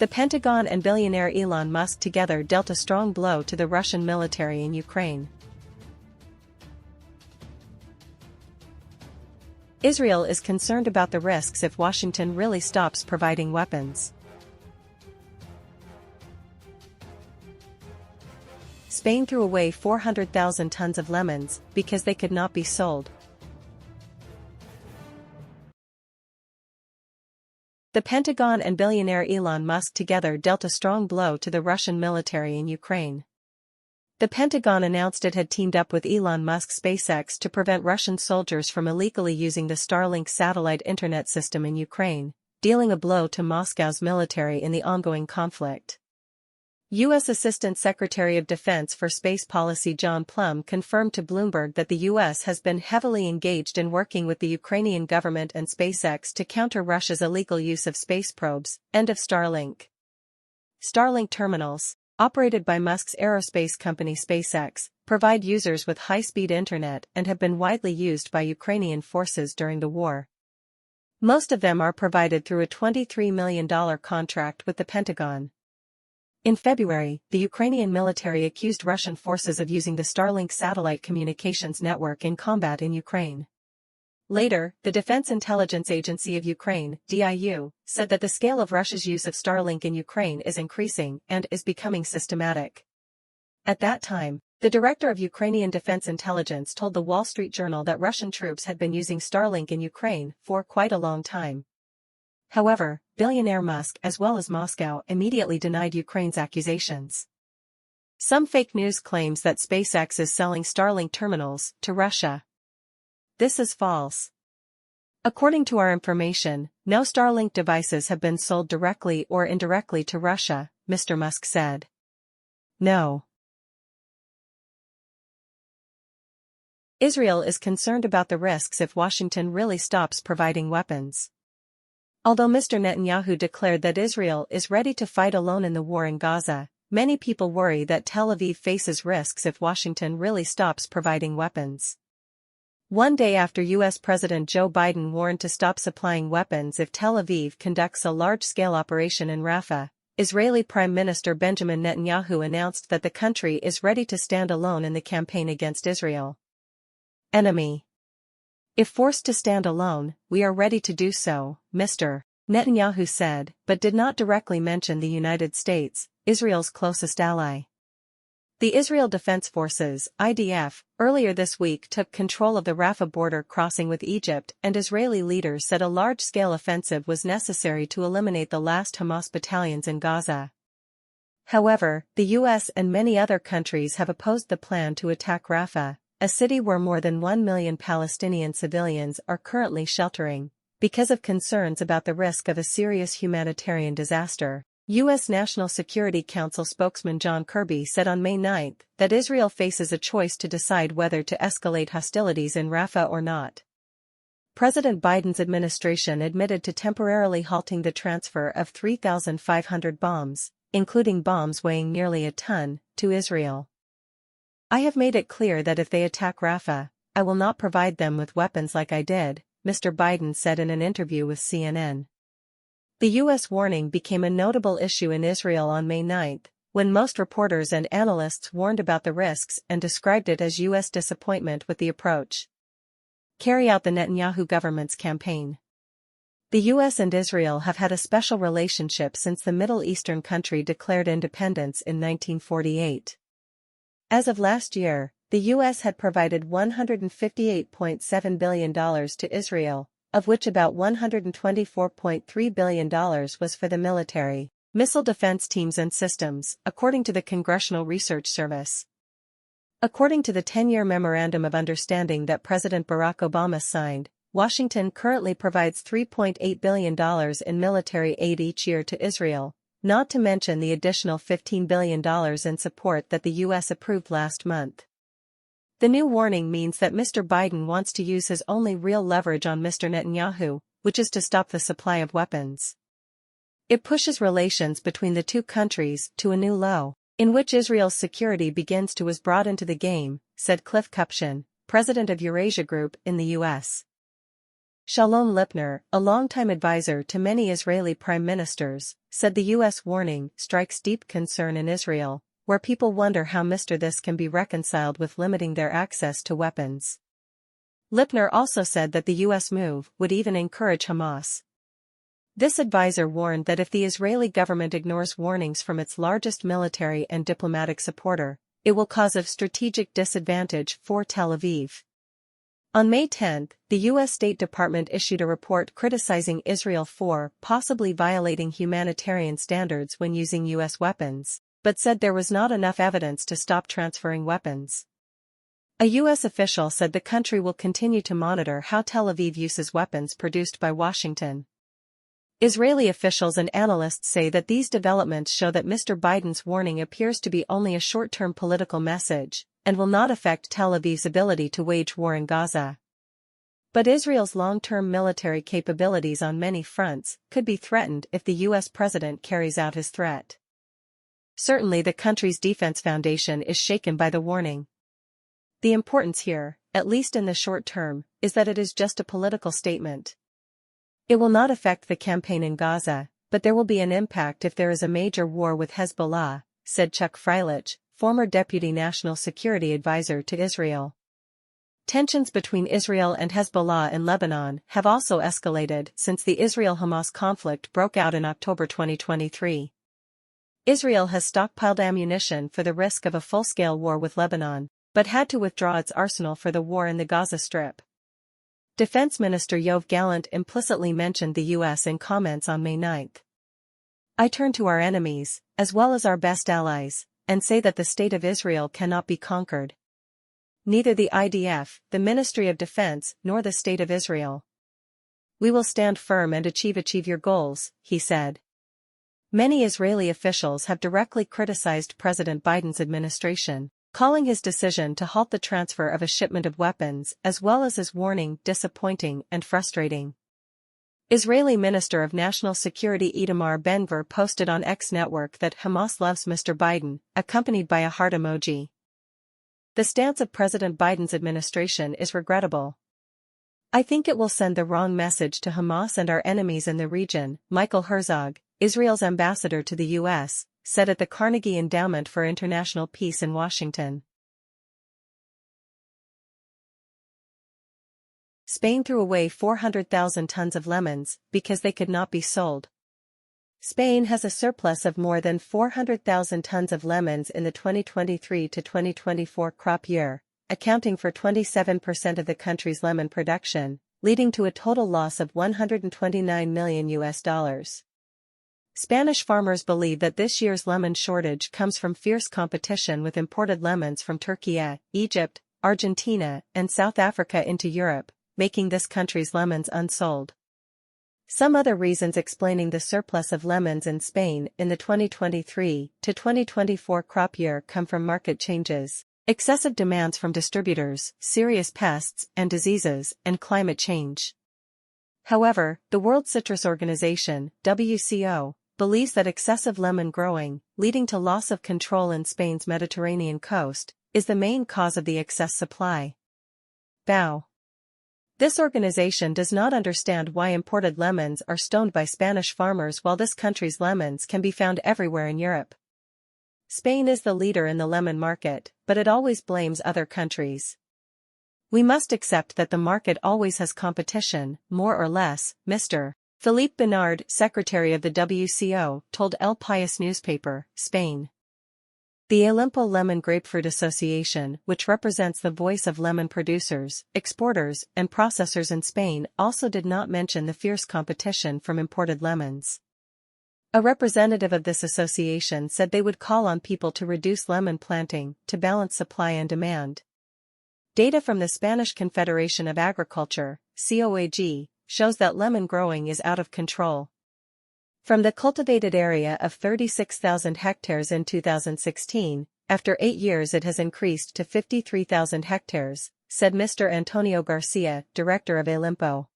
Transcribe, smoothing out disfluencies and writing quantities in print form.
The Pentagon and billionaire Elon Musk together dealt a strong blow to the Russian military in Ukraine. Israel is concerned about the risks if Washington really stops providing weapons. Spain threw away 400,000 tons of lemons because they could not be sold. The Pentagon and billionaire Elon Musk together dealt a strong blow to the Russian military in Ukraine. The Pentagon announced it had teamed up with Elon Musk's SpaceX to prevent Russian soldiers from illegally using the Starlink satellite internet system in Ukraine, dealing a blow to Moscow's military in the ongoing conflict. U.S. Assistant Secretary of Defense for Space Policy John Plum confirmed to Bloomberg that the U.S. has been heavily engaged in working with the Ukrainian government and SpaceX to counter Russia's illegal use of space probes. End of Starlink. Starlink terminals, operated by Musk's aerospace company SpaceX, provide users with high-speed internet and have been widely used by Ukrainian forces during the war. Most of them are provided through a $23 million contract with the Pentagon. In February, the Ukrainian military accused Russian forces of using the Starlink satellite communications network in combat in Ukraine. Later, the Defense Intelligence Agency of Ukraine, DIU, said that the scale of Russia's use of Starlink in Ukraine is increasing and is becoming systematic. At that time, the director of Ukrainian Defense Intelligence told the Wall Street Journal that Russian troops had been using Starlink in Ukraine for quite a long time. However, billionaire Musk as well as Moscow immediately denied Ukraine's accusations. Some fake news claims that SpaceX is selling Starlink terminals to Russia. This is false. According to our information, no Starlink devices have been sold directly or indirectly to Russia, Mr. Musk said. No. Israel is concerned about the risks if Washington really stops providing weapons. Although Mr. Netanyahu declared that Israel is ready to fight alone in the war in Gaza, many people worry that Tel Aviv faces risks if Washington really stops providing weapons. One day after U.S. President Joe Biden warned to stop supplying weapons if Tel Aviv conducts a large-scale operation in Rafah, Israeli Prime Minister Benjamin Netanyahu announced that the country is ready to stand alone in the campaign against Israel. Enemy. If forced to stand alone, we are ready to do so, Mr. Netanyahu said, but did not directly mention the United States, Israel's closest ally. The Israel Defense Forces, IDF, earlier this week took control of the Rafah border crossing with Egypt, and Israeli leaders said a large-scale offensive was necessary to eliminate the last Hamas battalions in Gaza. However, the U.S. and many other countries have opposed the plan to attack Rafah, a city where more than 1 million Palestinian civilians are currently sheltering, because of concerns about the risk of a serious humanitarian disaster. U.S. National Security Council spokesman John Kirby said on May 9 that Israel faces a choice to decide whether to escalate hostilities in Rafah or not. President Biden's administration admitted to temporarily halting the transfer of 3,500 bombs, including bombs weighing nearly a ton, to Israel. I have made it clear that if they attack Rafah, I will not provide them with weapons like I did, Mr. Biden said in an interview with CNN. The U.S. warning became a notable issue in Israel on May 9, when most reporters and analysts warned about the risks and described it as U.S. disappointment with the approach. Carry out the Netanyahu government's campaign. The U.S. and Israel have had a special relationship since the Middle Eastern country declared independence in 1948. As of last year, the U.S. had provided $158.7 billion to Israel, of which about $124.3 billion was for the military, missile defense teams and systems, according to the Congressional Research Service. According to the 10-year Memorandum of Understanding that President Barack Obama signed, Washington currently provides $3.8 billion in military aid each year to Israel, not to mention the additional $15 billion in support that the U.S. approved last month. The new warning means that Mr. Biden wants to use his only real leverage on Mr. Netanyahu, which is to stop the supply of weapons. It pushes relations between the two countries to a new low, in which Israel's security begins to was brought into the game, said Cliff Kupchan, president of Eurasia Group in the U.S. Shalom Lipner, a longtime advisor to many Israeli prime ministers, said the U.S. warning strikes deep concern in Israel, where people wonder how Mr. This can be reconciled with limiting their access to weapons. Lipner also said that the U.S. move would even encourage Hamas. This advisor warned that if the Israeli government ignores warnings from its largest military and diplomatic supporter, it will cause a strategic disadvantage for Tel Aviv. On May 10, the U.S. State Department issued a report criticizing Israel for possibly violating humanitarian standards when using U.S. weapons, but said there was not enough evidence to stop transferring weapons. A U.S. official said the country will continue to monitor how Tel Aviv uses weapons produced by Washington. Israeli officials and analysts say that these developments show that Mr. Biden's warning appears to be only a short-term political message, and will not affect Tel Aviv's ability to wage war in Gaza. But Israel's long-term military capabilities on many fronts could be threatened if the U.S. president carries out his threat. Certainly the country's defense foundation is shaken by the warning. The importance here, at least in the short term, is that it is just a political statement. It will not affect the campaign in Gaza, but there will be an impact if there is a major war with Hezbollah, said Chuck Freilich, former Deputy National Security Advisor to Israel. Tensions between Israel and Hezbollah in Lebanon have also escalated since the Israel-Hamas conflict broke out in October 2023. Israel has stockpiled ammunition for the risk of a full-scale war with Lebanon, but had to withdraw its arsenal for the war in the Gaza Strip. Defense Minister Yoav Gallant implicitly mentioned the U.S. in comments on May 9. "I turn to our enemies, as well as our best allies, and say that the state of Israel cannot be conquered. Neither the IDF, the Ministry of Defense, nor the State of Israel. We will stand firm and achieve your goals," he said. Many Israeli officials have directly criticized President Biden's administration, calling his decision to halt the transfer of a shipment of weapons as well as his warning disappointing and frustrating. Israeli Minister of National Security Itamar Ben-Gvir posted on X network that Hamas loves Mr. Biden, accompanied by a heart emoji. The stance of President Biden's administration is regrettable. "I think it will send the wrong message to Hamas and our enemies in the region," Michael Herzog, Israel's ambassador to the U.S., said at the Carnegie Endowment for International Peace in Washington. Spain threw away 400,000 tons of lemons because they could not be sold. Spain has a surplus of more than 400,000 tons of lemons in the 2023 to 2024 crop year, accounting for 27% of the country's lemon production, leading to a total loss of $129 million. Spanish farmers believe that this year's lemon shortage comes from fierce competition with imported lemons from Turkey, Egypt, Argentina, and South Africa into Europe, making this country's lemons unsold. Some other reasons explaining the surplus of lemons in Spain in the 2023 to 2024 crop year come from market changes, excessive demands from distributors, serious pests and diseases, and climate change. However, the World Citrus Organization, WCO, believes that excessive lemon growing, leading to loss of control in Spain's Mediterranean coast, is the main cause of the excess supply. BAO. This organization does not understand why imported lemons are stoned by Spanish farmers while this country's lemons can be found everywhere in Europe. Spain is the leader in the lemon market, but it always blames other countries. "We must accept that the market always has competition, more or less," Mr. Philippe Bernard, secretary of the WCO, told El País newspaper, Spain. The Olimpo Lemon Grapefruit Association, which represents the voice of lemon producers, exporters, and processors in Spain, also did not mention the fierce competition from imported lemons. A representative of this association said they would call on people to reduce lemon planting to balance supply and demand. Data from the Spanish Confederation of Agriculture, COAG, shows that lemon growing is out of control. From the cultivated area of 36,000 hectares in 2016, after 8 years it has increased to 53,000 hectares, said Mr. Antonio Garcia, director of Olimpo.